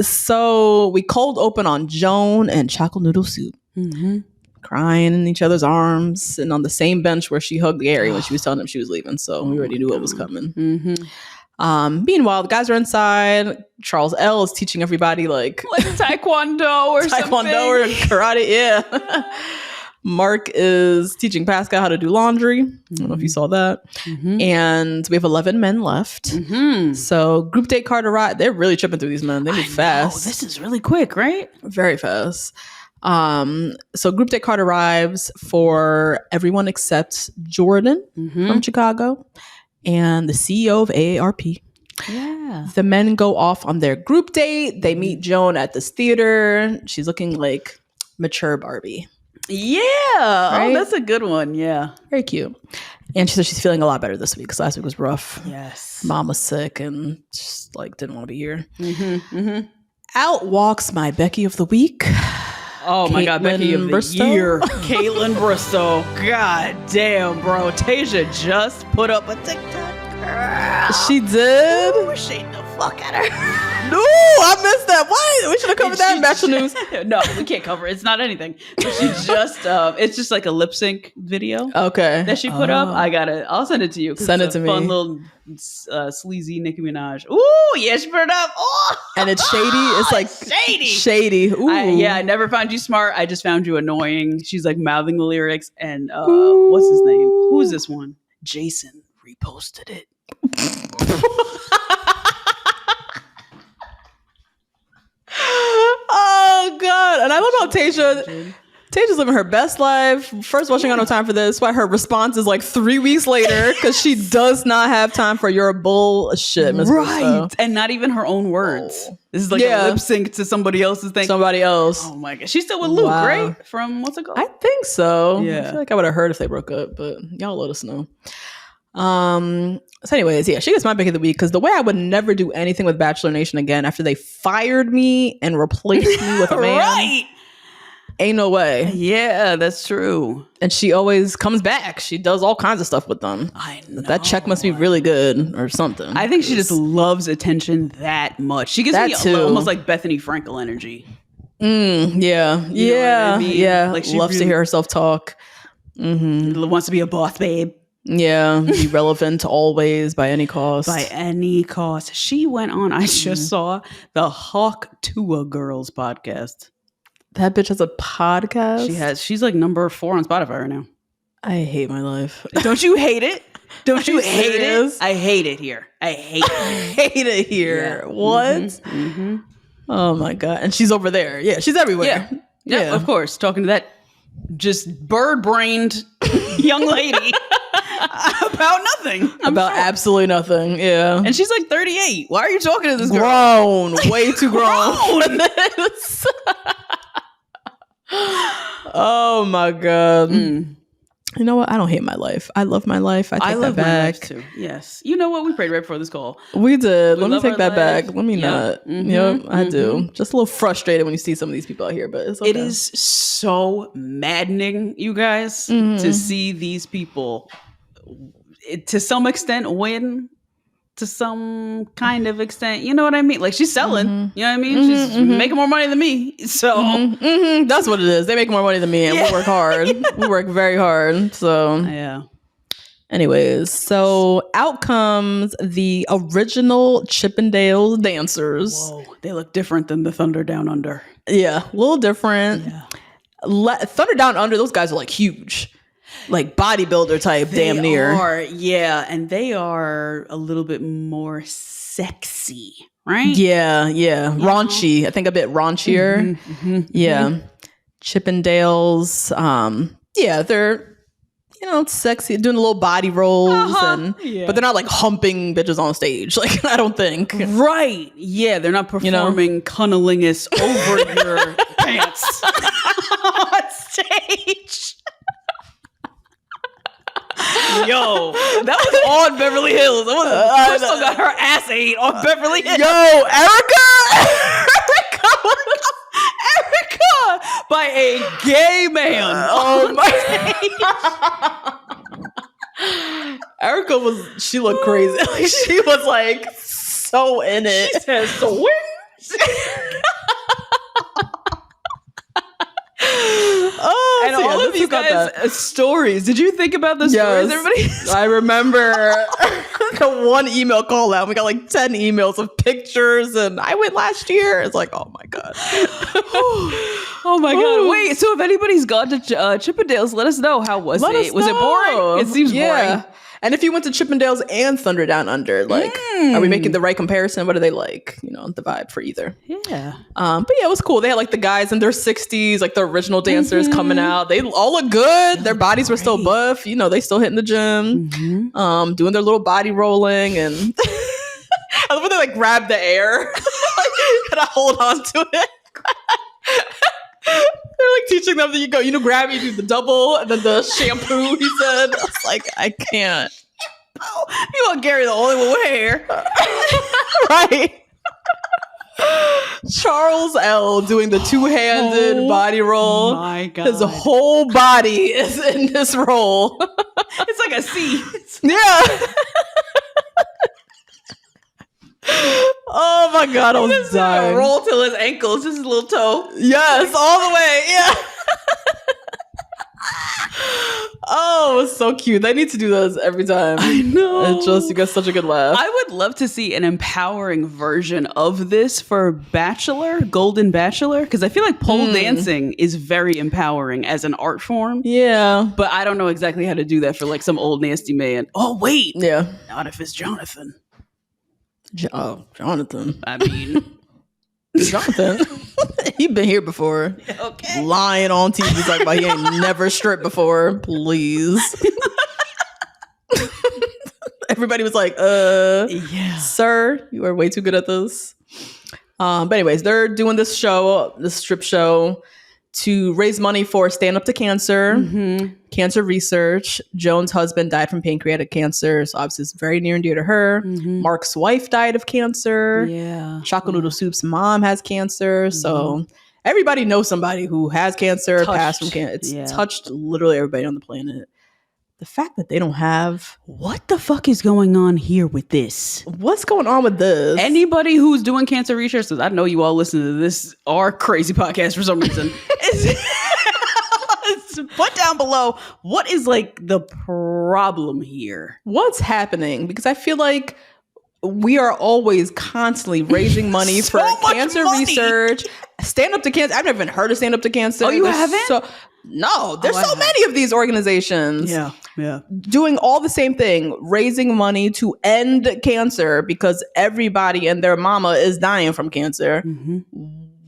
So we cold open on Joan and chocolate noodle soup. Crying in each other's arms and on the same bench where she hugged Gary when she was telling him she was leaving. So we already knew what was coming. Meanwhile, the guys are inside. Charles L is teaching everybody like taekwondo or karate. Yeah. Mark is teaching Pascal how to do laundry. I don't know if you saw that. And we have 11 men left. So group date card arrived. They're really tripping through these men. They move fast. This is really quick, right? Very fast. So group date card arrives for everyone except Jordan from Chicago and the CEO of AARP. Yeah. The men go off on their group date. They meet Joan at this theater. She's looking like mature Barbie. Yeah. Right? Oh, that's a good one. Yeah. Very cute. And she said she's feeling a lot better this week because last week was rough. Yes. Mom was sick and just like didn't want to be here. Out walks my Becky of the week. Oh my God, Becky of the year. Caitlin Bristow. God damn, bro. Tasia just put up a TikTok. Girl. She did? Ooh, shading the fuck at her. No, I missed that. Why? We should have covered that in Bachelor News. No, we can't cover it. It's not anything. But she just, it's just like a lip sync video. Okay. That she put up. I'll send it to you. Send it to me. Fun little sleazy Nicki Minaj. Ooh, yeah, she put it up. Oh, and it's shady. It's like shady. Ooh. I never found you smart. I just found you annoying. She's like mouthing the lyrics. And what's his name? Who's this one? Jason reposted it. Oh God. And I love how Tasia's living her best life. First of all, she got no time for this. Why her response is like 3 weeks later because she does not have time for your bullshit, Ms. Bristow. And not even her own words. This is like a lip sync to somebody else's thing. Somebody else. Oh my God. She's still with Luke, right? From what's it called? I think so. Yeah. I feel like I would have heard if they broke up, but y'all let us know. So anyways, yeah, she gets my pick of the week because the way I would never do anything with Bachelor Nation again after they fired me and replaced me with a man. Right. Ain't no way. Yeah, that's true. And she always comes back. She does all kinds of stuff with them. I know. That check must be really good or something. I think she just loves attention that much. She gives me almost like Bethany Frankel energy. Yeah. You know what I mean? Yeah. Like she loves to hear herself talk. Wants to be a boss babe. Yeah. Be relevant always by any cost. By any cost. She went on, I just saw the Hawk Tua Girls podcast. That bitch has a podcast? She's like number 4 on Spotify right now. I hate my life. Don't you hate it? Don't you hate serious? it? I hate it here. I hate it. Hate it here. Yeah. What? Oh my God. And she's over there. Yeah, she's everywhere. Yeah, of course. Talking to that just bird-brained young lady about nothing. About absolutely nothing. Yeah. And she's like 38. Why are you talking to this girl? Grown. Way too grown. Oh my God. You know what? I don't hate my life. I love my life. I love that back. My life too. Yes. You know what? We prayed right before this call. We did. Let me take that back. Let me not. Yep, I do. Just a little frustrated when you see some of these people out here, but it's okay. It is so maddening, you guys, to see these people to some extent win. To some kind of extent, you know what I mean? Like she's selling, you know what I mean? She's making more money than me. So that's what it is. They make more money than me and we work hard. We work very hard. So yeah. Anyways, so out comes the original Chippendales dancers. Whoa, they look different than the Thunder Down Under. Yeah, a little different. Yeah. Thunder Down Under, those guys are like huge. Like bodybuilder type, damn near. And they are a little bit more sexy, right? Yeah. Raunchy. I think a bit raunchier. Chippendales. They're sexy, doing a little body rolls, but they're not like humping bitches on stage. Like I don't think. Right? Yeah, they're not performing cunnilingus over your pants on stage. Yo, that was on Beverly Hills. Crystal got her ass ate on Beverly Hills. Yo, Erica by a gay man. Oh my! Erica she looked crazy. Like she was like so in it. She said swing. Oh, and so all of you guys' stories. Did you think about the stories, everybody? I remember the one email call out. We got like 10 emails of pictures, and I went last year. It's like, oh my God. Oh my God. Wait, so if anybody's gone to Chippendales, let us know. How was it? Was it boring? It seems boring. And if you went to Chippendales and Thunder Down Under, like, are we making the right comparison? What are they like? You know, the vibe for either. Yeah. But yeah, it was cool. They had like the guys in their 60s, like the original dancers coming out. They all look good. Their bodies were still buff. You know, they still hitting the gym, doing their little body rolling. And I love when they like grab the air and I hold on to it. They're like teaching them that you know, grab, you do the double and then the shampoo, he said. I was like, I can't. You want Gary the only one with hair. Right. Charles L. doing the two-handed body roll. My God. His whole body is in this roll. It's like a C. Yeah. Oh my God, I was dying. Roll till his ankles, just his little toe. Yes, all the way. Yeah. Oh, it was so cute. They need to do those every time. I know. It just, you get such a good laugh. I would love to see an empowering version of this for Bachelor, Golden Bachelor, because I feel like pole dancing is very empowering as an art form. Yeah. But I don't know exactly how to do that for like some old nasty man. Oh, wait. Yeah. Not if it's Jonathan. Jonathan. I mean... Jonathan, he been here before. Okay. Lying on TV talking about he ain't never stripped before. Please. Everybody was like, sir, you are way too good at this. But anyways, they're doing this strip show to raise money for Stand Up to Cancer, cancer research. Joan's husband died from pancreatic cancer, so obviously it's very near and dear to her. Mark's wife died of cancer. Yeah. Chocolate Noodle Soup's mom has cancer. So everybody knows somebody who has cancer, passed from cancer. It's touched literally everybody on the planet. The fact that they don't have... What the fuck is going on here with this? What's going on with this? Anybody who's doing cancer research, because I know you all listen to this, our crazy podcast for some reason, put down below, what is like the problem here? What's happening? Because I feel like we are always constantly raising money for cancer research. Stand Up to Cancer. I've never even heard of Stand Up to Cancer. Oh, you haven't? No, there's so many of these organizations doing all the same thing, raising money to end cancer because everybody and their mama is dying from cancer.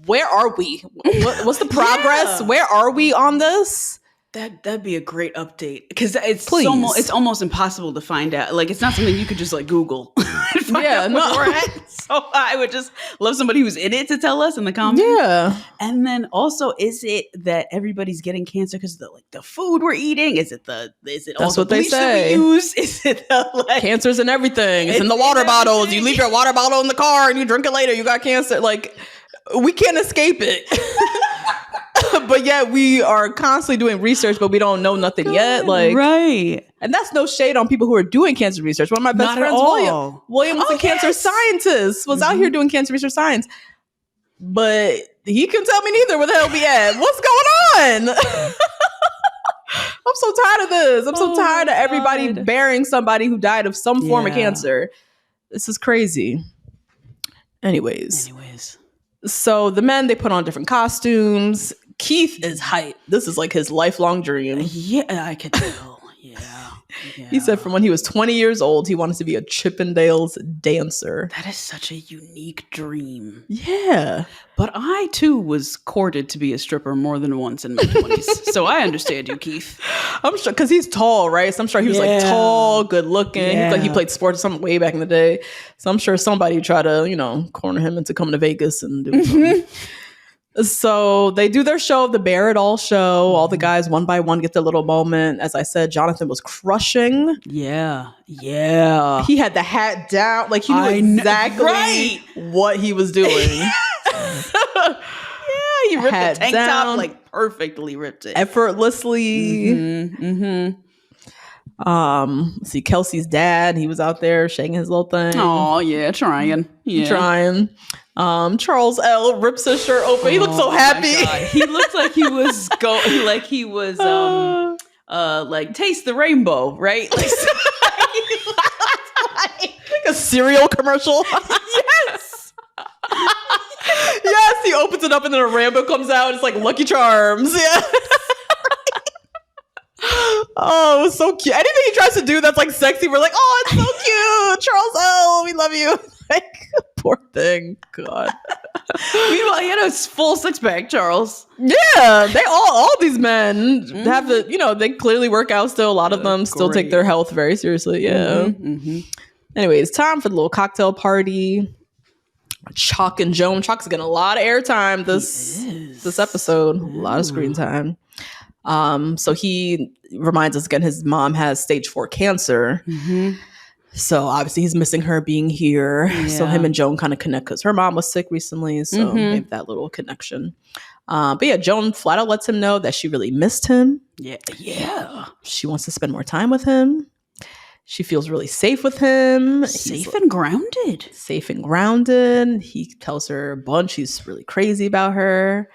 Where are we? What's the progress? Where are we on this? That'd be a great update because it's almost impossible to find out. Like, it's not something you could just like Google. So I would just love somebody who's in it to tell us in the comments. Yeah. And then also, is it that everybody's getting cancer because of the food we're eating? Is it That's what they say. That we use? Is it cancer's in everything? It's in the water bottles. You leave your water bottle in the car and you drink it later. You got cancer. Like, we can't escape it. But yet we are constantly doing research, but we don't know nothing yet. Like, right. And that's no shade on people who are doing cancer research. One of my best friends, William was a cancer scientist, was out here doing cancer research science. But he couldn't tell me neither where the hell we at. What's going on? I'm so tired of this. I'm so tired of everybody burying somebody who died of some form of cancer. This is crazy. Anyways. So the men, they put on different costumes. Keith is hype. This is like his lifelong dream. Yeah, I could tell. Yeah. He said from when he was 20 years old, he wanted to be a Chippendales dancer. That is such a unique dream. Yeah. But I, too, was courted to be a stripper more than once in my 20s. So I understand you, Keith. I'm sure, because he's tall, right? So I'm sure he was like tall, good looking. Yeah. He played sports or something way back in the day. So I'm sure somebody tried to, corner him into coming to Vegas and do something. So they do their show, the Bear It All show. All the guys, one by one, get their little moment. As I said, Jonathan was crushing. Yeah. He had the hat down. Like, he knew exactly what he was doing. He ripped the tank top, like, perfectly ripped it. Effortlessly. See, Kelsey's dad, he was out there shaking his little thing. Oh, yeah, trying. Trying. Charles L rips his shirt open. He looks so happy. He looked like he was like taste the rainbow, right? Like a cereal commercial. Yes. Yes, he opens it up and then a rainbow comes out. It's like Lucky Charms. Yeah. Oh, it was so cute. Anything he tries to do that's like sexy, we're like, oh, it's so cute. Charles L, we love you. Like, poor thing. God. Meanwhile, he had a full six-pack, Charles. Yeah, they all these men have the, they clearly work out still. A lot of them still take their health very seriously. Yeah. Anyways, time for the little cocktail party. Chock and Joan. Chock's getting a lot of airtime this episode. A lot of screen time. So he reminds us again, his mom has stage 4 cancer. So obviously he's missing her being here. Yeah. So him and Joan kind of connect because her mom was sick recently. So they have that little connection. But yeah, Joan flat out lets him know that she really missed him. Yeah. She wants to spend more time with him. She feels really safe with him. Safe and grounded. Safe and grounded. He tells her a bunch. He's really crazy about her.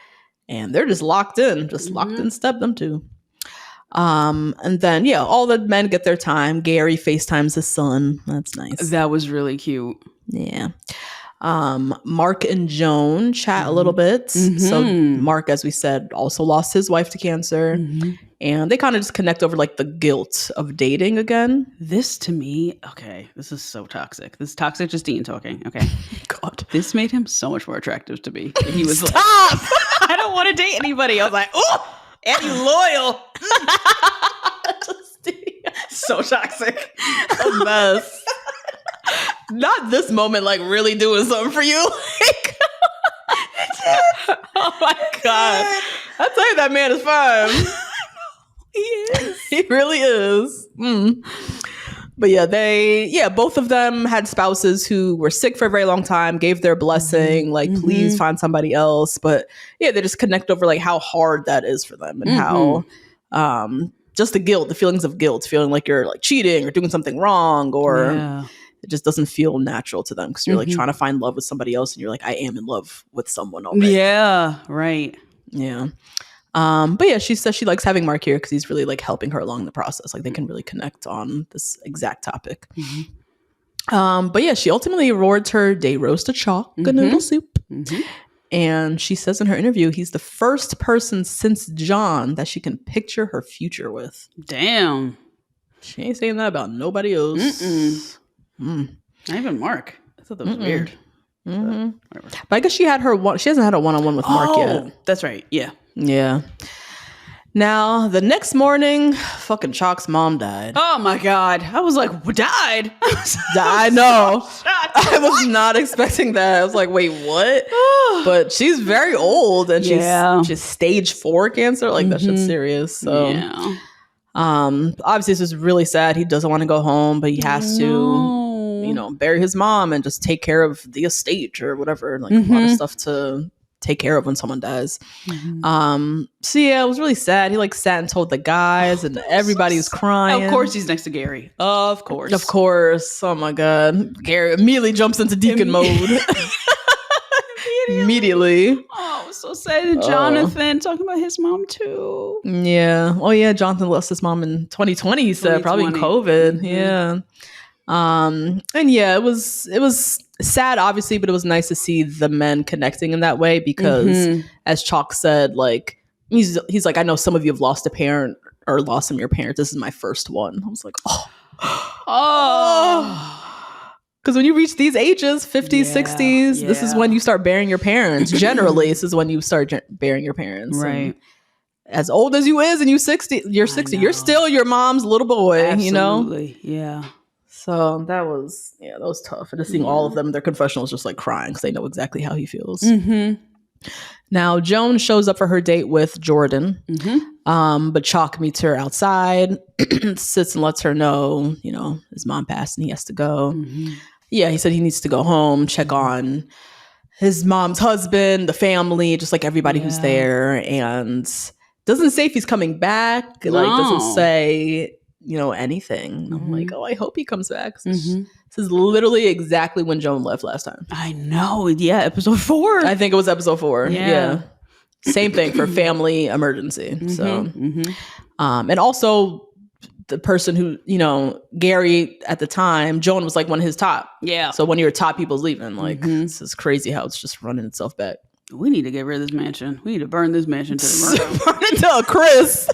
And they're just locked in. Locked in step, them two. And then, yeah, all the men get their time. Gary FaceTimes his son. That's nice. That was really cute. Yeah. Mark and Joan chat a little bit. So Mark, as we said, also lost his wife to cancer. And they kind of just connect over like the guilt of dating again. This to me, okay, this is so toxic. This is toxic Justine talking, okay? God. This made him so much more attractive to me. He was Stop! Like, I don't want to date anybody. I was like, oh, and you loyal. So toxic. A mess. Not this moment, like really doing something for you. Like, oh my God. I tell you, that man is fine. He is. He really is. But yeah, both of them had spouses who were sick for a very long time, gave their blessing, like, please find somebody else. But yeah, they just connect over like how hard that is for them and how just the guilt, the feelings of guilt, feeling like you're like cheating or doing something wrong, or it just doesn't feel natural to them because you're like trying to find love with somebody else and you're like, I am in love with someone already. Yeah, right. Yeah. But yeah, she says she likes having Mark here because he's really like helping her along the process. Like they can really connect on this exact topic. But yeah, she ultimately awards her day roast to Chock, a noodle soup. And she says in her interview, he's the first person since John that she can picture her future with. Damn. She ain't saying that about nobody else. Not even Mark. I thought that was weird. But I guess she hasn't had a one-on-one with Mark yet. That's right. Yeah. Yeah. Now, the next morning, fucking Chock's mom died. Oh my God. I was like, died? I know. I was not expecting that. I was like, wait, what? But she's very old and she's stage 4 cancer. Like that shit's serious. So obviously this is really sad. He doesn't want to go home, but he has to, bury his mom and just take care of the estate or whatever. Like a lot of stuff to take care of when someone dies. So yeah, it was really sad. He like sat and told the guys and everybody was crying. Of course he's next to Gary. Of course. Oh my God. Gary immediately jumps into deacon mode. Immediately. Oh, so sad. And Jonathan talking about his mom too. Yeah. Oh yeah, Jonathan lost his mom in 2020, he said, probably in COVID. Yeah. And yeah, it was sad, obviously, but it was nice to see the men connecting in that way because, as Chock said, like he's like, I know some of you have lost a parent or lost some of your parents. This is my first one. I was like, because when you reach these ages, 50s, 60s, this is when you start burying your parents. Generally, this is when you start burying your parents, right? And as old as you is, and you're 60, you're still your mom's little boy. Absolutely. Yeah. So that was tough. And just seeing all of them, their confessionals just like crying because they know exactly how he feels. Now, Joan shows up for her date with Jordan. But Chock meets her outside, sits and lets her know, his mom passed and he has to go. Yeah, he said he needs to go home, check on his mom's husband, the family, just like everybody who's there. And doesn't say if he's coming back. Like, doesn't say anything. I'm like, I hope he comes back. This is literally exactly when Joan left last time. I know. Yeah, episode 4. I think it was episode 4. Yeah. Same thing for family emergency. And also the person who, Gary at the time, Joan was like one of his top. Yeah. So when your top people's leaving, like, this is crazy how it's just running itself back. We need to get rid of this mansion. We need to burn this mansion to the ground. Burn it to a crisp.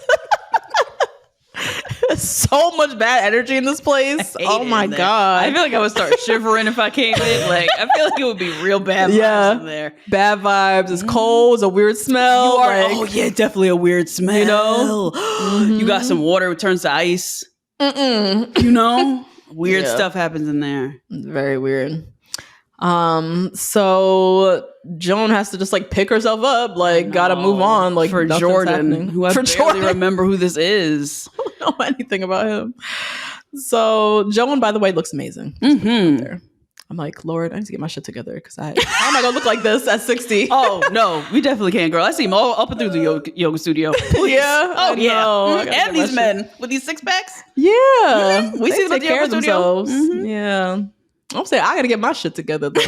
So much bad energy in this place. Oh my God. I feel like I would start shivering if I came in. Like, I feel like it would be real bad vibes in there. Bad vibes. It's cold. It's a weird smell. Definitely a weird smell. You got some water, it turns to ice. Weird stuff happens in there. Very weird. So Joan has to just like pick herself up, like gotta move on. Like for Jordan, who I barely remember who this is. I don't know anything about him. So Joan, by the way, looks amazing. I'm like, Lord, I need to get my shit together because how am I gonna look like this at 60? Oh no, we definitely can't, girl. I see him all up and through the yoga studio. Please. Yeah. Oh yeah. And these men with these 6-packs. Yeah, we see them at the yoga studio. Yeah. I'm saying I gotta get my shit together though.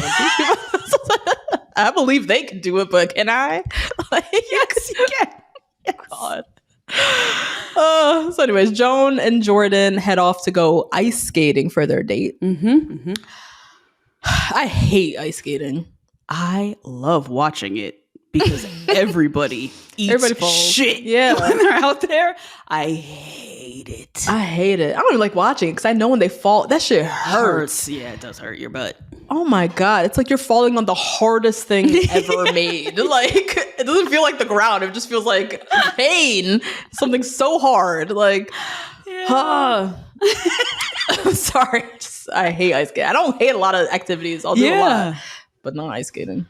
I believe they can do it, but can I? Yes, you can. Yes. God. So anyways, Joan and Jordan head off to go ice skating for their date. I hate ice skating. I love watching it because everybody eats shit when they're out there. I hate it. I don't even like watching it because I know when they fall, that shit hurts. Yeah, it does hurt your butt. Oh my God. It's like you're falling on the hardest thing ever made. Like, it doesn't feel like the ground. It just feels like pain. Something so hard. Like, sorry. I hate ice skating. I don't hate a lot of activities. I'll do a lot, but not ice skating.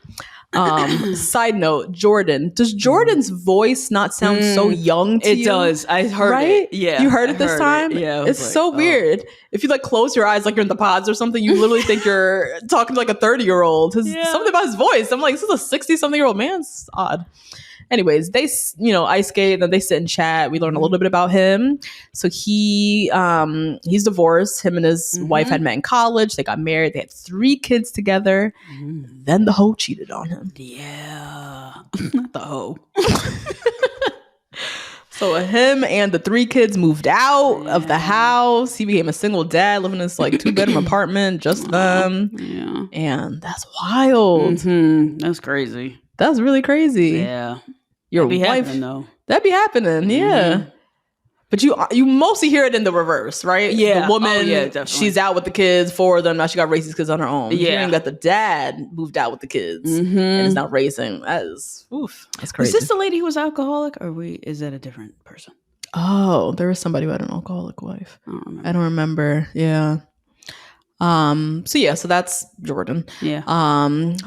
Side note, Jordan. Does Jordan's voice not sound so young to you? It does. I heard it. Yeah. You heard it this time? Yeah. It's like, so weird. If you like close your eyes like you're in the pods or something, you literally think you're talking to like a 30-year-old. Something about his voice. I'm like, this is a 60-something-year-old man. It's odd. Anyways, they, ice skate, then they sit and chat. We learn a little bit about him. So he's divorced. Him and his wife had met in college. They got married. They had 3 kids together. Then the hoe cheated on him. Yeah. Not the hoe. So him and the 3 kids moved out of the house. He became a single dad, living in this like 2-bedroom apartment, just them. Yeah. And that's wild. That's crazy. That's really crazy. Yeah. Your That'd be wife, happening, though. That'd be happening, yeah. But you mostly hear it in the reverse, right? Yeah. The woman, definitely. she's out with the kids, 4 of them. Now she got raised these kids on her own. Yeah. Hearing that the dad moved out with the kids and is now raising. That's crazy. Is this the lady who was alcoholic, or is that a different person? Oh, there was somebody who had an alcoholic wife. I don't remember. Yeah. So that's Jordan. Yeah.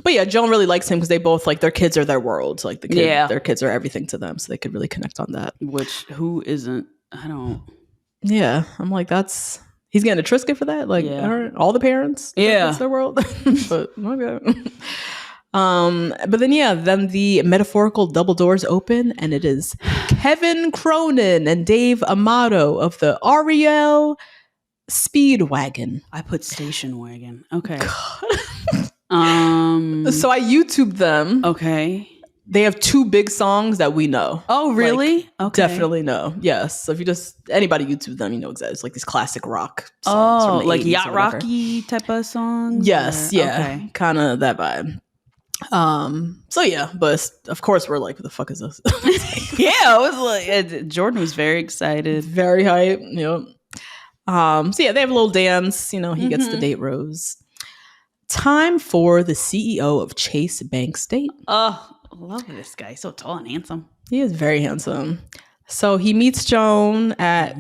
But yeah, Joan really likes him because they both like their kids are their world. So, like their kids are everything to them. So they could really connect on that. Which who isn't? I don't. Yeah, I'm like he's getting a Trisket for that. Like all the parents. Yeah, that's their world. But okay. But then the metaphorical double doors open and it is Kevin Cronin and Dave Amato of the Ariel Speedwagon. I put station wagon. Okay. So I YouTubed them. Okay. They have 2 big songs that we know. Oh, really? Like, okay. Definitely know. Yes. So if you anybody YouTube them, you know exactly. It's like these classic rock songs. Oh, like yacht rocky type of songs? Yes. Yeah. Okay. Kind of that vibe. So yeah, but of course we're like, what the fuck is this? Yeah, I was like, Jordan was very excited. Very hype. Yep. So yeah, they have a little dance. He gets to date Rose. Time for the CEO of Chase Bank State. Oh, I love this guy. So tall and handsome. He is very handsome. So he meets Joan at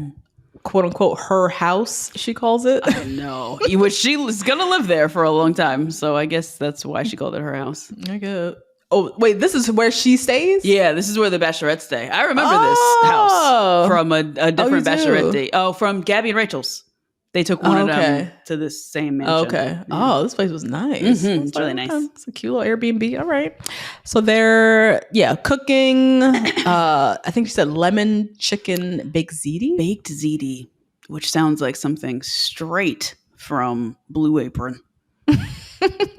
quote unquote her house, she calls it. I know. She was gonna live there for a long time. So I guess that's why she called it her house. I get. Oh, wait, this is where she stays? Yeah, this is where the Bachelorette stay. I remember this house from a different Bachelorette date. Oh, from Gabby and Rachel's. They took one of them to this same mansion. Okay. Yeah. Oh, this place was nice. It's really nice. It's a cute little Airbnb. All right. So they're, cooking. I think she said lemon chicken baked ziti. Baked ziti, which sounds like something straight from Blue Apron.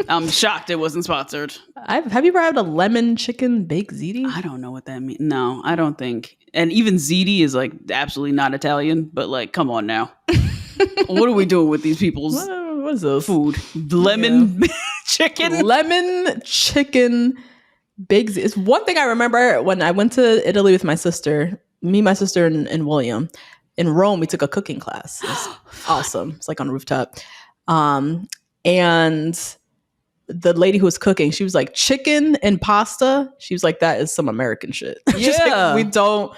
I'm shocked it wasn't sponsored. Have you ever had a lemon chicken baked ziti? I don't know what that means. No, I don't think. And even ziti is like absolutely not Italian, but like, come on now. What are we doing with these people's what is this? Food? Lemon chicken? Lemon chicken baked ziti. It's one thing I remember when I went to Italy with my sister, my sister, and William. In Rome, we took a cooking class. It was awesome. It's like on a rooftop. And the lady who was cooking, she was like, chicken and pasta. She was like, that is some American shit. Yeah. Like, we don't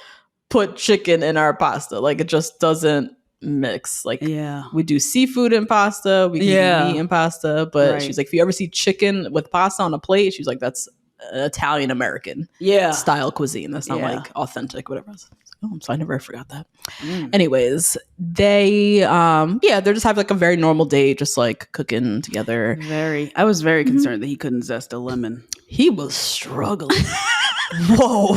put chicken in our pasta. Like, it just doesn't mix. Like, we do seafood in pasta. We can do meat in pasta. But she's like, if you ever see chicken with pasta on a plate, she's like, that's Italian American style cuisine. That's not like authentic, whatever else. Oh, so I never forgot that. Anyways, they they're just having like a very normal day, just like cooking together. I was very concerned that he couldn't zest a lemon. He was struggling. Whoa.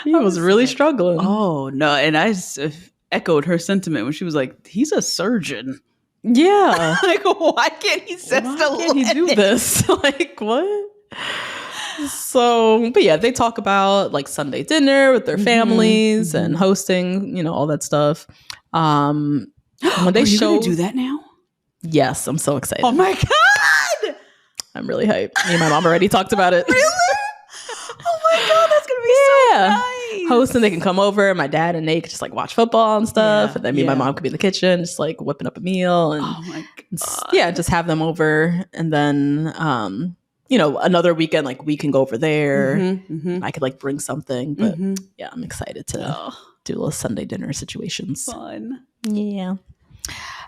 He was really struggling. Oh no. And I echoed her sentiment when she was like, he's a surgeon. Yeah. Like, why can't he zest a lemon? Why can't he do this? Like, what? So, but yeah, they talk about like Sunday dinner with their families and hosting, you know, all that stuff. When they you gonna do that now? Yes, I'm so excited. Oh my God! I'm really hyped. Me and my mom already talked about it. Really? Oh my God, that's gonna be so nice. Hosting, they can come over. My dad and Nate could just like watch football and stuff, and then me and my mom could be in the kitchen, just like whipping up a meal, and oh my God. Just have them over, and then you know, another weekend, like we can go over there. I could like bring something, but yeah, I'm excited to do little Sunday dinner situations. Fun. Yeah.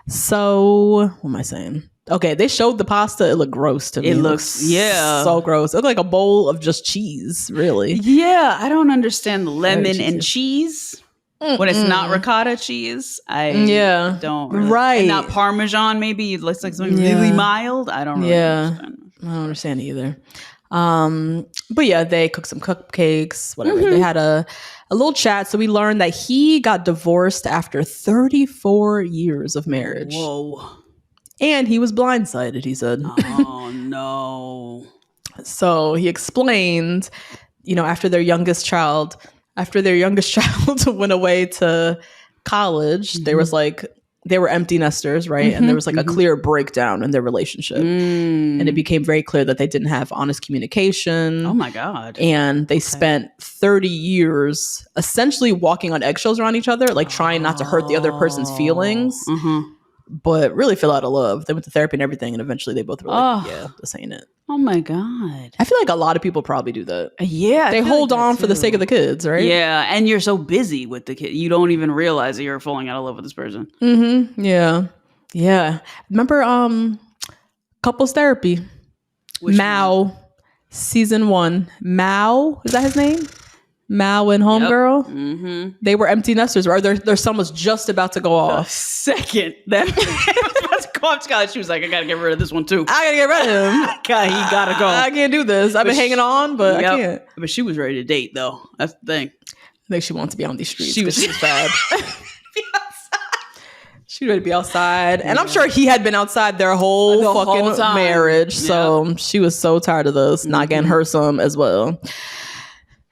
So what am I saying? Okay, they showed the pasta. It looked gross to me. It looks so gross. It looked like a bowl of just cheese, really. Yeah, I don't understand lemon and cheese. When it's not ricotta cheese, I don't really. Right. And not Parmesan, maybe. It looks like something really mild. I don't really understand. I don't understand either. But yeah, they cooked some cupcakes, whatever. They had a little chat. So we learned that he got divorced after 34 years of marriage. Whoa. And he was blindsided, he said. Oh, no. So he explained, you know, after their youngest child went away to college, there was like, they were empty nesters, right? And there was like a clear breakdown in their relationship. And it became very clear that they didn't have honest communication. Oh my God. And they spent 30 years essentially walking on eggshells around each other, like trying not to hurt the other person's feelings, but really fell out of love. They went to therapy and everything. And eventually they both were like, yeah, this ain't it. Oh my God. I feel like a lot of people probably do that. Yeah. They hold on for the sake of the kids, right? Yeah. And you're so busy with the kid. You don't even realize that you're falling out of love with this person. Yeah. Yeah. Remember couples therapy? Which Mao, one? season 1. Mao, is that his name? Mao and Homegirl. They were empty nesters, right? Their son was just about to go off. The second that was about to go off to college, she was like, I gotta get rid of this one too. I gotta get rid of him. God, he gotta go. I can't do this. I've been hanging on, but I can't. But she was ready to date, though. That's the thing. I think she wanted to be on these streets. She was bad. She was ready to be outside. And I'm sure he had been outside their whole fucking marriage. So she was so tired of this, not getting her some as well.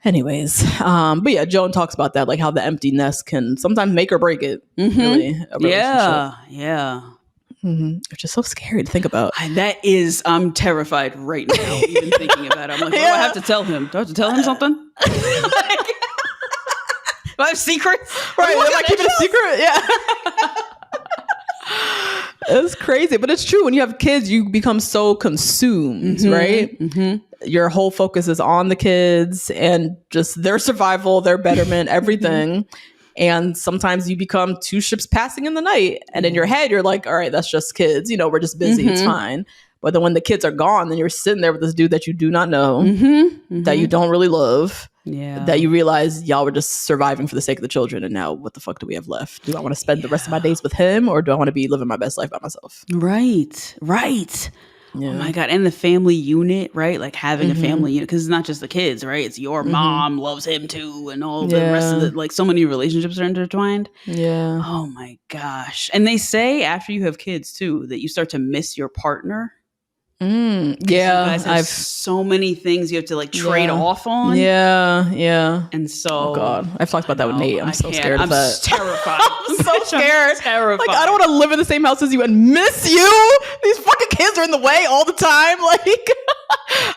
Anyways, but yeah, Joan talks about that, like how the empty nest can sometimes make or break it. Really, a relationship. Yeah. Which is so scary to think about. I'm terrified right now, even thinking about it. I'm like, what do I have to tell him? Do I have to tell him something? Do I have secrets? Right, am I keeping a secret? Yeah. It's crazy, but it's true. When you have kids, you become so consumed, right? Your whole focus is on the kids and just their survival, their betterment, everything. And sometimes you become two ships passing in the night. And in your head, you're like, all right, that's just kids. You know, we're just busy. It's fine. But then when the kids are gone, then you're sitting there with this dude that you do not know, that you don't really love. Yeah. That you realize y'all were just surviving for the sake of the children. And now what the fuck do we have left? Do I want to spend the rest of my days with him, or do I want to be living my best life by myself? Right. Oh my God. And the family unit, right? Like having a family unit, because it's not just the kids, right? It's your mom loves him too, and all the rest of like so many relationships are intertwined. Yeah. Oh my gosh. And they say after you have kids too, that you start to miss your partner. Yeah. You guys have so many things you have to like trade off on. Yeah. And so, oh God, I've talked about that with Nate. I'm so scared of that. I'm terrified. I'm so scared. Terrified. Like, I don't want to live in the same house as you and miss you. These fucking kids are in the way all the time. Like,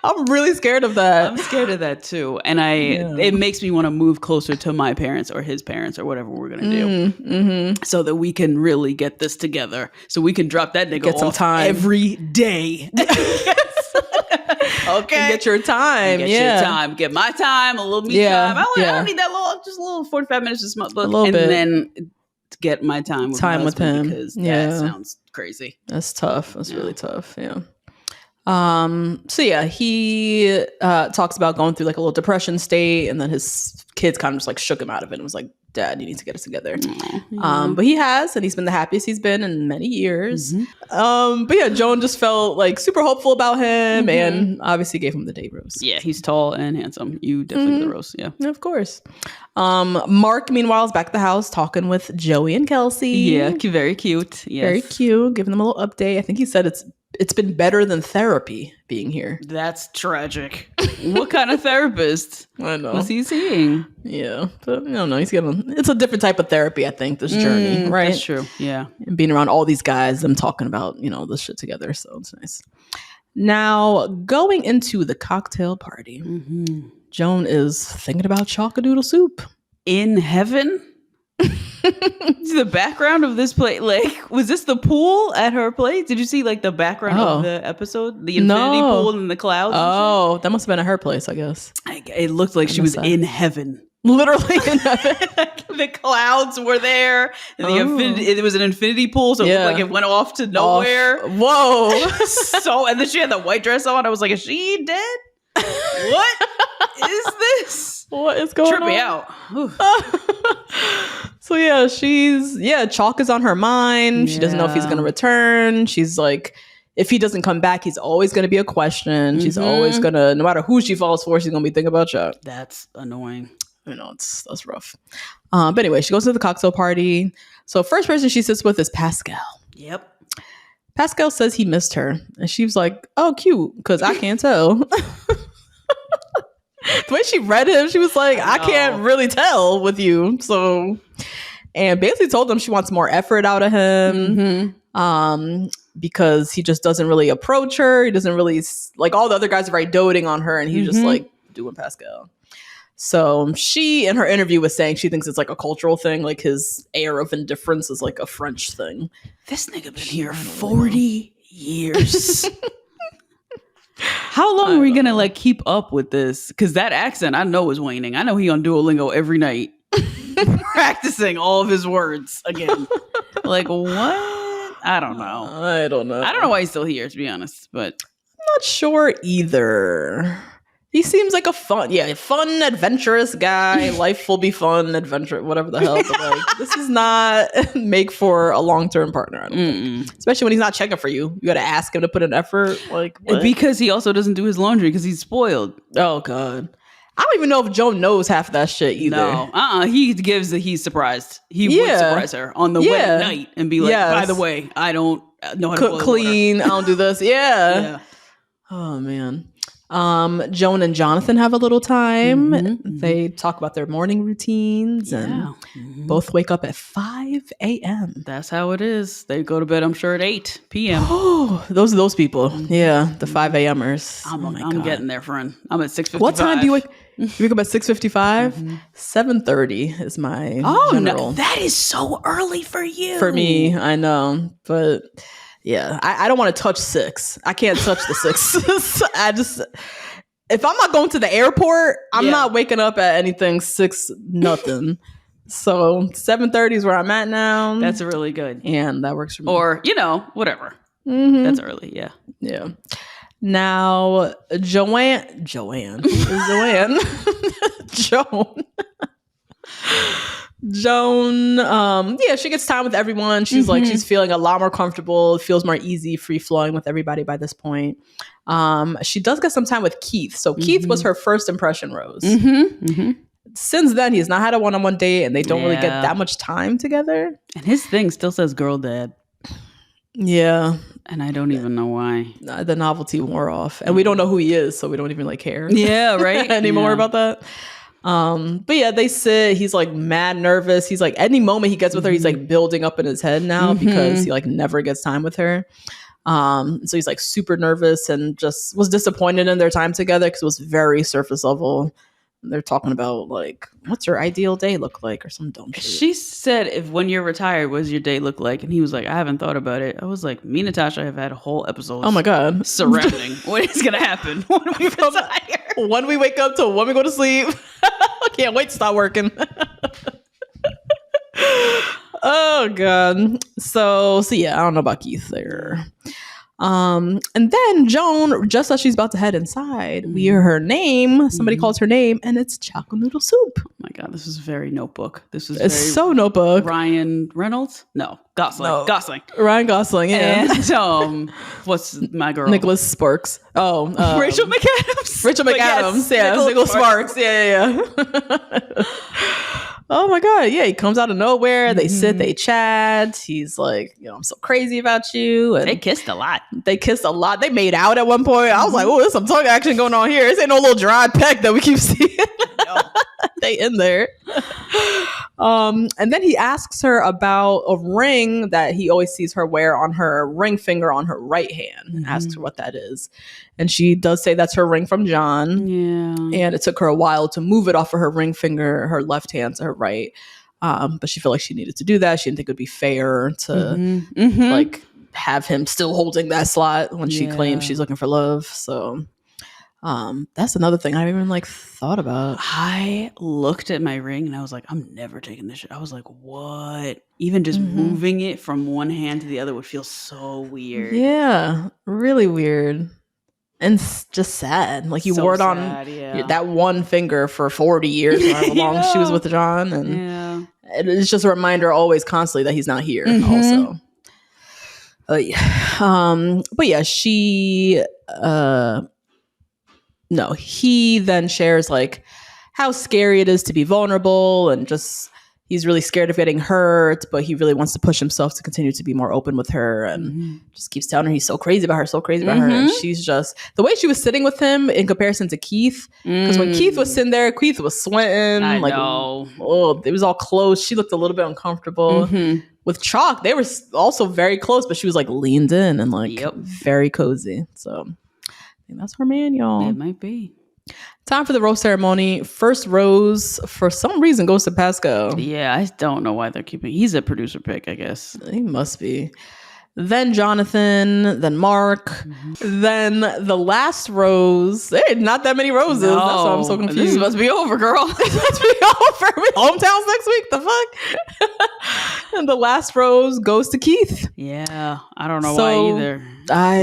I'm really scared of that. I'm scared of that too. And it makes me want to move closer to my parents or his parents or whatever we're going to do so that we can really get this together. So we can drop that nigga get some off time every day. Okay. And get your time. Get your time. Get my time, a little me time. I don't need that long, just a little 45 minutes to smoke. A little bit. And then get my time with him. Because that sounds crazy. That's tough. That's really tough. Yeah. So yeah, he talks about going through like a little depression state, and then his kids kind of just like shook him out of it and was like, Dad, you need to get us together. But he has, and he's been the happiest he's been in many years. But yeah, Joan just felt like super hopeful about him and obviously gave him the day rose. Yeah, he's tall and handsome. You definitely get the rose. Yeah, of course. Mark, meanwhile, is back at the house talking with Joey and Kelsey. Yeah, very cute. Yes. Very cute. Giving them a little update. I think he said it's been better than therapy being here. That's tragic. What kind of therapist? I know. Was he seeing? Yeah, but I don't know. It's a different type of therapy, I think, this journey, right? That's true. Yeah. And being around all these guys, them talking about, this shit together. So it's nice. Now, going into the cocktail party, Joan is thinking about chock-a-doodle soup. In heaven? See the background of this place, like, was this the pool at her place? Did you see like the background of the episode, the infinity pool in the clouds? Oh, that must have been at her place, I guess. It looked like she was in heaven, literally in heaven. The clouds were there, and it was an infinity pool, so it looked like it went off to nowhere. Whoa! And then she had the white dress on. I was like, is she dead? What is this? What is going on? Trip me out. So yeah, Chock is on her mind. She doesn't know if he's going to return. She's like, if he doesn't come back, he's always going to be a question. She's always going to, no matter who she falls for, she's going to be thinking about Chock. That's annoying. That's rough. But anyway, she goes to the cocktail party. So first person she sits with is Pascal. Yep. Pascal says he missed her. And she was like, oh, cute, because I can't tell. The way she read him, she was like, I can't really tell with you. So, and basically told him she wants more effort out of him. Because he just doesn't really approach her. He doesn't really, like, all the other guys are very doting on her, and he's just like doing Pascal. So she, in her interview, was saying she thinks it's like a cultural thing. Like his air of indifference is like a French thing. This nigga been here 40 years. How long are we gonna like keep up with this? Because that accent I know is waning. I know he on Duolingo every night, practicing all of his words again. Like what? I don't know. I don't know why he's still here, to be honest. But I'm not sure either. He seems like a fun, adventurous guy. Life will be fun, adventure, whatever the hell. But like, this is not make for a long-term partner. I don't think. Especially when he's not checking for you. You got to ask him to put an effort. Like, what? Because he also doesn't do his laundry because he's spoiled. Oh God, I don't even know if Joan knows half that shit either. No, he gives that he's surprised. He would surprise her on the wedding night and be like, by the way, I don't know how to cook, clean. I don't do this. Yeah. Oh man. Joan and Jonathan have a little time. They talk about their morning routines and both wake up at 5 a.m. That's how it is. They go to bed, I'm sure, at 8 p.m. Oh, those are those people. Yeah, the 5 a.m.ers. I'm getting there, friend. I'm at 6:55. What time do you wake? You wake up at 6:55? 7:30 is my general. No, that is so early for you. For me, I know. But yeah, I don't want to touch 6. I can't touch the 6. If I'm not going to the airport, I'm not waking up at anything 6 nothing. So 7:30 is where I'm at now. That's really good. And that works for me. Or, whatever. That's early. Yeah. Yeah. Now, Joan. Joan. Joan, she gets time with everyone. She's like, she's feeling a lot more comfortable, feels more easy, free flowing with everybody by this point. She does get some time with Keith. So Keith was her first impression rose. Since then, he's not had a one-on-one date, and they don't really get that much time together. And his thing still says girl dad. Yeah. And I don't even know why. The novelty wore off. And we don't know who he is, so we don't even like care. Yeah, right? anymore about that. But yeah, they sit. He's like mad nervous. He's like, any moment he gets with her, he's like building up in his head now because he like never gets time with her. So he's like super nervous and just was disappointed in their time together because it was very surface level. They're talking about like, what's your ideal day look like or some dumb shit. She said, if when you're retired, what does your day look like? And he was like, I haven't thought about it. I was like, me and Natasha have had a whole episode. Oh my God. Surrounding what is going to happen when we retire. When we wake up to when we go to sleep. I can't wait to start working. Oh God. So yeah, I don't know about Keith there. And then Joan, just as she's about to head inside, we hear her name. Somebody calls her name, and it's Chocolate Noodle Soup. Oh my God, this is very Notebook. It's so Notebook. Ryan Reynolds? No, Gosling. No. Gosling. Ryan Gosling. Yeah. And what's my girl? Nicholas Sparks. Oh, Rachel McAdams. Rachel McAdams. Yes, yeah, Nicholas Sparks. Yeah. Oh my God. Yeah, he comes out of nowhere. They sit, they chat. He's like, I'm so crazy about you. And they kissed a lot. They made out at one point. I was like, oh, there's some tongue action going on here. This ain't no little dry peck that we keep seeing. No. They in there. And then he asks her about a ring that he always sees her wear on her ring finger on her right hand. Asks her what that is. And she does say that's her ring from John. Yeah. And it took her a while to move it off of her ring finger, her left hand to her right. But she felt like she needed to do that. She didn't think it would be fair to like have him still holding that slot when she claims she's looking for love. So that's another thing I haven't even like thought about. I looked at my ring and I was like, I'm never taking this shit. I was like, what? Even just moving it from one hand to the other would feel so weird. Yeah, really weird. And just sad. Like you wore it on that one finger for 40 years, however long she was with John. And it's just a reminder always constantly that he's not here also. But yeah, he then shares like how scary it is to be vulnerable and just he's really scared of getting hurt, but he really wants to push himself to continue to be more open with her and just keeps telling her he's so crazy about her, And she's just, the way she was sitting with him in comparison to Keith, because when Keith was sitting there, Keith was sweating. I like, know. Oh, it was all close. She looked a little bit uncomfortable. With Chock, they were also very close, but she was like leaned in and like very cozy. So I think that's her man, y'all. It might be. Time for the rose ceremony. First rose, for some reason, goes to Pascal. Yeah, I don't know why they're keeping... He's a producer pick, I guess. He must be. Then Jonathan, then Mark, then the last rose. There ain't not that many roses. No, that's why I'm so confused. This must be over, girl. This must be over. Hometowns next week? The fuck? And the last rose goes to Keith. Yeah, I don't know why either.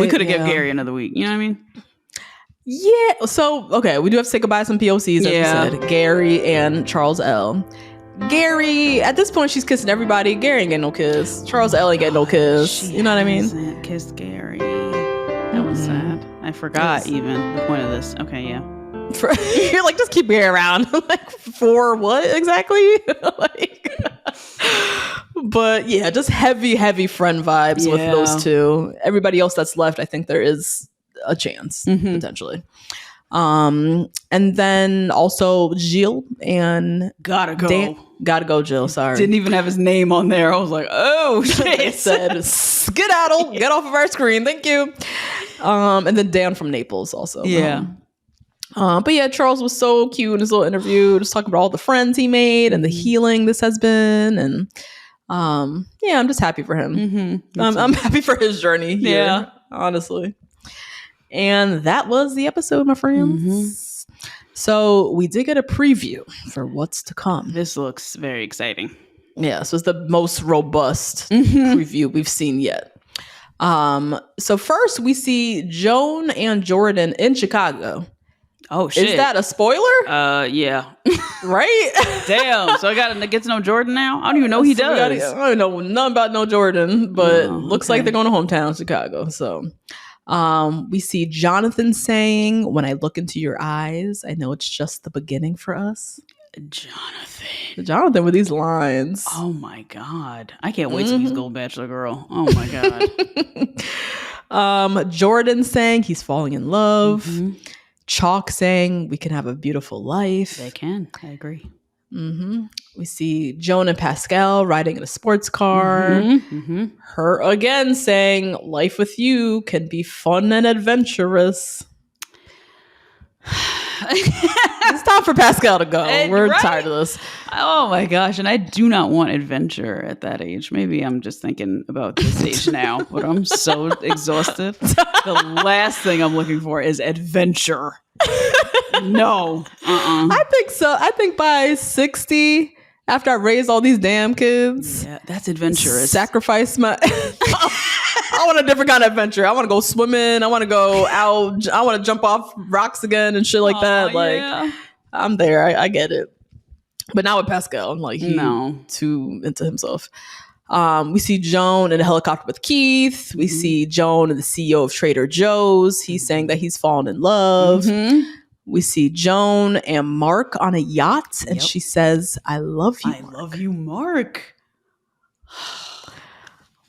We could have given Gary another week. You know what I mean? Yeah. So, okay, we do have to say goodbye to some POCs, as we said. Gary and Charles L. Gary, at this point, she's kissing everybody. Gary ain't getting no kiss. Charles L ain't getting no kiss. You know what I mean? Kissed Gary. That was sad. I forgot even the point of this. Okay, yeah. You're like, just keep Gary around. Like, for what exactly? But yeah, just heavy friend vibes with those two. Everybody else that's left, I think there is a chance potentially. And then also Jill and gotta go Jill. Sorry, didn't even have his name on there. I was like, oh shit. It said skedaddle, get off of our screen, thank you. And then Dan from Naples also. But yeah, Charles was so cute in his little interview, just talking about all the friends he made and the healing this has been. And yeah, I'm just happy for him. I'm happy for his journey here, honestly. And that was the episode, my friends. So we did get a preview for what's to come. This looks very exciting. Yeah, so it's the most robust preview we've seen yet. So first we see Joan and Jordan in Chicago. Oh shit! Is that a spoiler? Yeah. Right? Damn. So I got to get to know Jordan now. I don't even know he does. I don't know nothing about no Jordan, but looks like they're going to hometown Chicago. So we see Jonathan saying, "When I look into your eyes, I know it's just the beginning for us." Jonathan with these lines. Oh my God. I can't wait till he's Gold Bachelor girl. Oh my God. Jordan saying he's falling in love. Chock saying we can have a beautiful life. They can. I agree. We see Joan and Pascal riding in a sports car. Her again saying life with you can be fun and adventurous. It's time for Pascal to go. We're tired of this. Oh my gosh. And I do not want adventure at that age. Maybe I'm just thinking about this age now, but I'm so exhausted. The last thing I'm looking for is adventure. No. I think so. I think by 60, after I raise all these damn kids. Yeah, that's adventurous. Sacrifice my... I want a different kind of adventure. I want to go swimming. I want to go out. I want to jump off rocks again and shit like that. Like, I'm there. I get it. But not with Pascal. Like, he's too into himself. We see Joan in a helicopter with Keith. We see Joan and the CEO of Trader Joe's. He's saying that he's fallen in love. We see Joan and Mark on a yacht. And she says, I love you, Mark. I love you, Mark.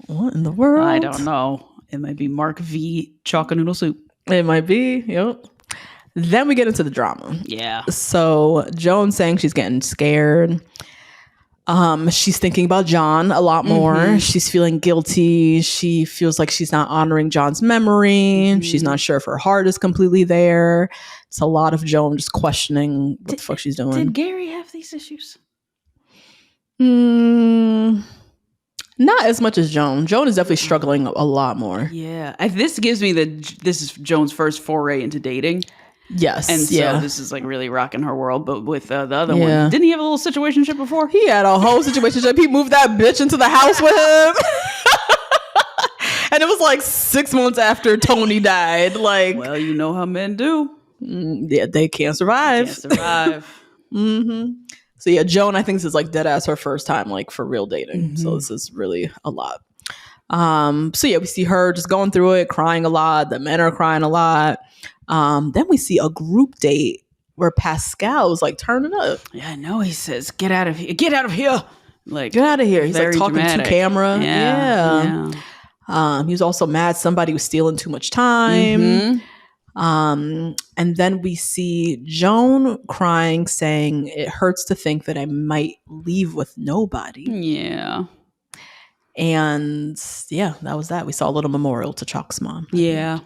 What in the world? I don't know. It might be Mark v. Chock Noodle Soup. It might be. Yep. Then we get into the drama. Yeah. So Joan saying she's getting scared. She's thinking about John a lot more. She's feeling guilty. She feels like she's not honoring John's memory. She's not sure if her heart is completely there. It's a lot of Joan just questioning what the fuck she's doing. Did Gary have these issues? Not as much as Joan. Joan is definitely struggling a lot more. Yeah. This gives me this is Joan's first foray into dating. Yes. And so this is like really rocking her world. But with the other one, didn't he have a little situationship before? He had a whole situationship. He moved that bitch into the house with him. And it was like 6 months after Tony died. Like, well, you know how men do. Yeah, they can't survive. So yeah, Joan, I think this is like dead ass her first time like for real dating. So this is really a lot. So yeah, we see her just going through it, crying a lot. The men are crying a lot. Then we see a group date where Pascal is like turning up. Yeah, I know. He says, "Get out of here! Get out of here!" Like, get out of here. He's like talking dramatic. to camera. Yeah. He was also mad somebody was stealing too much time. And then we see Joan crying, saying, "It hurts to think that I might leave with nobody." Yeah. And yeah, that was that. We saw a little memorial to Chock's mom. Yeah.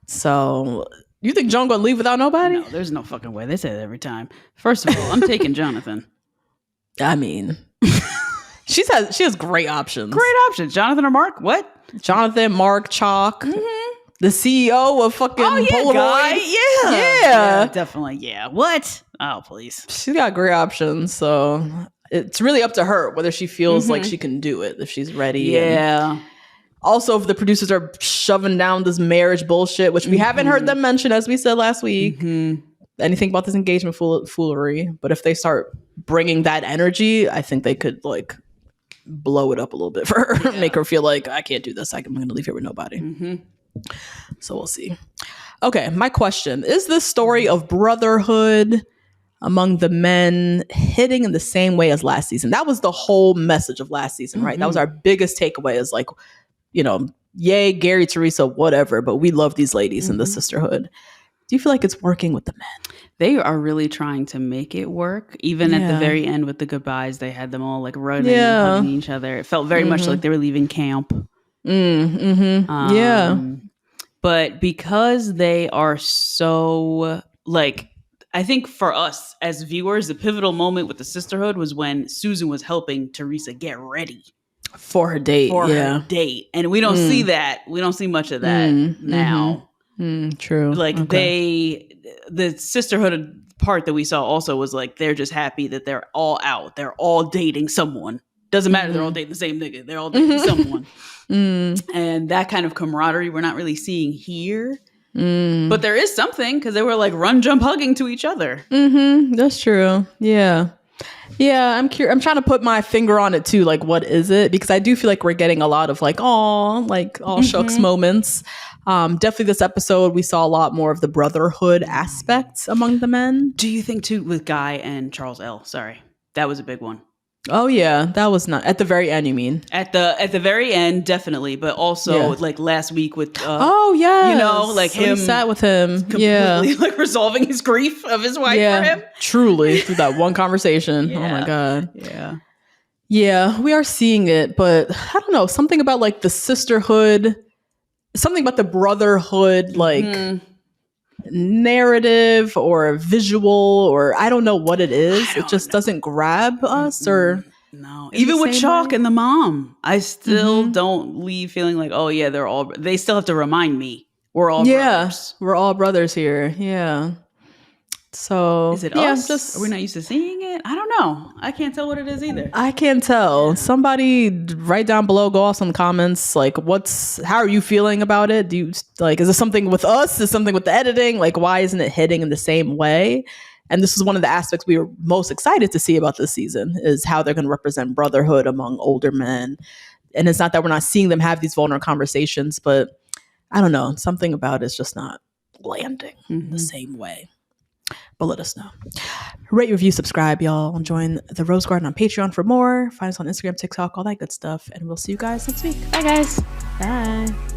So you think Joan gonna leave without nobody? No, there's no fucking way. They say that every time. First of all, I'm taking Jonathan. I mean, she has great options. Great options. Jonathan or Mark? What? Jonathan, Mark, Chock. The CEO of fucking Polaroid. Guy. Yeah, definitely. Yeah. What? Oh, please. She's got great options. So it's really up to her whether she feels like she can do it, if she's ready. Yeah. Also, if the producers are shoving down this marriage bullshit, which we haven't heard them mention, as we said last week, anything about this engagement foolery. But if they start bringing that energy, I think they could like blow it up a little bit for her, make her feel like I can't do this. I'm going to leave here with nobody. So we'll see. Okay, my question. Is this story of brotherhood among the men hitting in the same way as last season? That was the whole message of last season, right? That was our biggest takeaway is like, you know, yay, Gary, Teresa, whatever, but we love these ladies in the sisterhood. Do you feel like it's working with the men? They are really trying to make it work. Even at the very end with the goodbyes, they had them all like running and hugging each other. It felt very much like they were leaving camp. But because they are so like, I think for us as viewers, the pivotal moment with the sisterhood was when Susan was helping Teresa get ready for her date. Her date. And we don't see that. We don't see much of that now. True. Like the sisterhood part that we saw also was like, they're just happy that they're all out. They're all dating someone. Doesn't matter. They're all dating the same nigga. They're all dating someone. And that kind of camaraderie we're not really seeing here. But there is something because they were like run, jump, hugging to each other. That's true. Yeah. Yeah, I'm curious. I'm trying to put my finger on it too. Like, what is it? Because I do feel like we're getting a lot of like, all shucks moments. Definitely this episode, we saw a lot more of the brotherhood aspects among the men. Do you think too with Guy and Charles L? Sorry, that was a big one. Oh yeah, that was not at the very end. You mean at the very end, definitely, but also like last week with like so him sat with him, completely like resolving his grief of his wife for him. Truly through that one conversation. Oh my god. Yeah, we are seeing it, but I don't know, something about like the sisterhood, something about the brotherhood, like narrative or visual, or I don't know what it is. It just doesn't grab us or no. Even with Chock and the mom, I still don't leave feeling like, oh yeah, they still have to remind me we're all brothers. We're all brothers here. Yeah. So is it us? Are we not used to seeing it? I don't know. I can't tell what it is either. I can't tell. Yeah. Somebody write down below, go off some comments. Like, how are you feeling about it? Do you like, is it something with us? Is it something with the editing? Like, why isn't it hitting in the same way? And this is one of the aspects we were most excited to see about this season, is how they're going to represent brotherhood among older men. And it's not that we're not seeing them have these vulnerable conversations, but I don't know. Something about it's just not landing in the same way. But let us know. Rate, review, subscribe, y'all. Join the Rose Garden on Patreon for more. Find us on Instagram, TikTok, all that good stuff. And we'll see you guys next week. Bye, guys. Bye.